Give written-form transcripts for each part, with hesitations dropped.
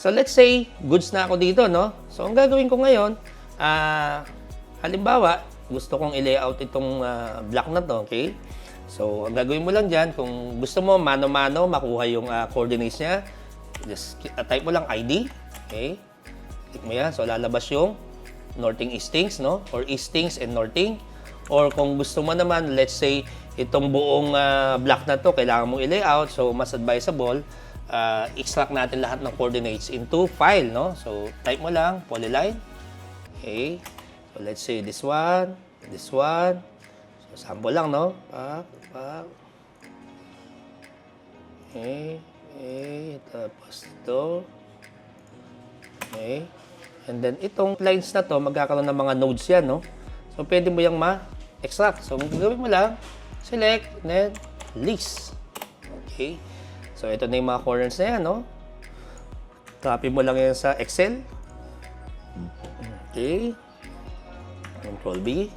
So let's say, goods na ako dito, no? So ang gagawin ko ngayon, halimbawa, gusto kong i-layout itong block na to, okay? So ang gagawin mo lang dyan, kung gusto mo mano-mano makuha yung coordinates niya, just type mo lang ID, okay? Click mo yan, so lalabas yung northing eastings, no? Or eastings and northing. Or kung gusto mo naman, let's say, itong buong block na to, kailangan mong i-layout, so mas advisable, extract natin lahat ng coordinates into file, no? So, type mo lang, polyline. Okay. So, let's say this one, this one. So, sample lang, no? Okay. Okay. Tapos ito. Okay. And then, itong lines na to, magkakaroon ng mga nodes yan, no? So, pwede mo yung ma-extract. So, gagawin mo lang, select, then list. Okay. So, ito na yung mga corners na yan, no? Copy mo lang yan sa Excel. Okay. Control B.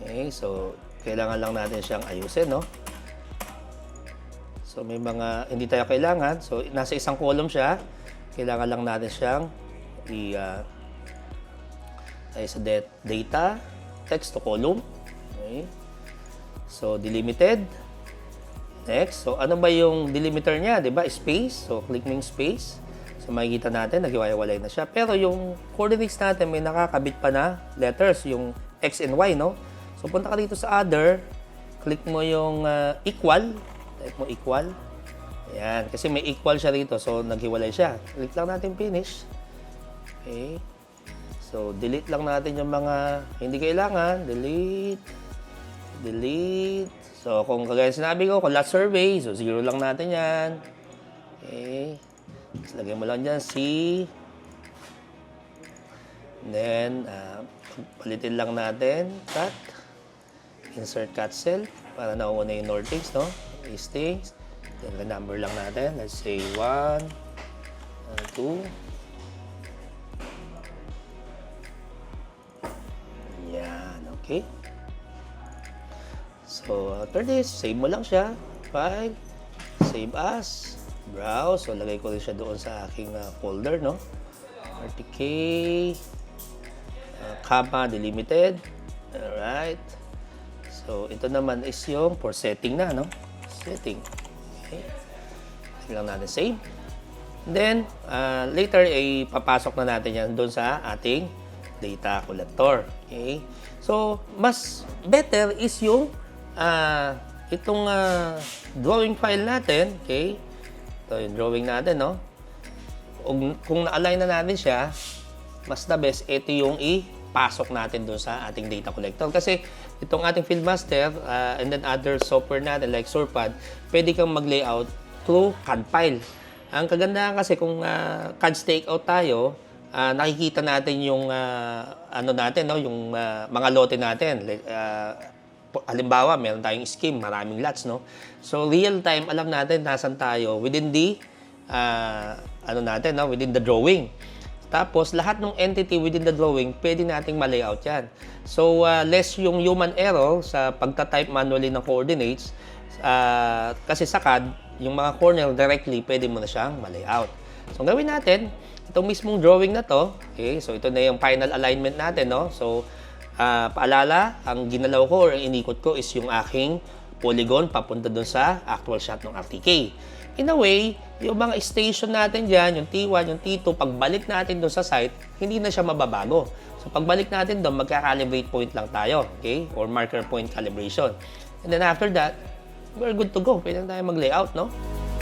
Okay. So, kailangan lang natin siyang ayusin, no? So, may mga hindi tayo kailangan. So, nasa isang column siya. Kailangan lang natin siyang sa data, text to column. Okay. So, delimited. Next, so ano ba yung delimiter niya, 'di ba? Space. So click mo yung space. So makikita natin naghiwalay na siya. Pero yung coordinates natin may nakakabit pa na letters, yung x and y, no? So punta ka dito sa other, click mo yung equal, type mo equal. Ayan, kasi may equal siya dito. So naghiwalay siya. Click lang natin finish. Okay. So delete lang natin yung mga hindi kailangan, delete. So, kung kagaya sinabi ko, kung last survey, so 0 lang natin yan. Okay. So, lagay mo lang dyan, C. Then, palitin lang natin, cut. Insert cut cell, para nauuna yung northings, no? Eastings. Then, the number lang natin. Let's say 1, 2. Yan, okay. So, after this, save mo lang siya. File, save as, browse. So, lagay ko rin siya doon sa aking folder, no? RTK, comma, delimited. Alright. So, ito naman is yung for setting na, no? Setting. Okay. Tingnan natin save. And then, later, ay papasok na natin yan doon sa ating data collector. Okay. So, mas better is yung itong drawing file natin, okay? Ito yung drawing natin, no? Kung na-align na natin siya, mas the best, ito yung ipasok natin doon sa ating data collector. Kasi itong ating Fieldmaster and then other software natin like Surpad, pwede kang mag-layout through CAD file. Ang kagandahan kasi kung CAD stakeout tayo, nakikita natin yung ano natin, no? Yung mga lote natin. Halimbawa, meron tayong scheme, maraming lots, no? So, real time, alam natin nasan tayo within the, ano natin, no? Within the drawing. Tapos, lahat ng entity within the drawing, pwede nating ma-layout yan. So, less yung human error sa pagta-type manually ng coordinates. Kasi sa CAD, yung mga corner directly, pwede mo na siyang ma-layout. So, gawin natin, itong mismong drawing na to, okay? So, ito na yung final alignment natin, no? So, paalala, ang ginalaw ko or inikot ko is yung aking polygon papunta dun sa actual shot ng RTK. In a way, yung mga station natin dyan, yung T1, yung T2, pagbalik natin dun sa site, hindi na siya mababago. So, pagbalik natin dun, magka-calibrate point lang tayo, okay? Or marker point calibration. And then after that, we're good to go. Pwede na tayo mag-layout, no?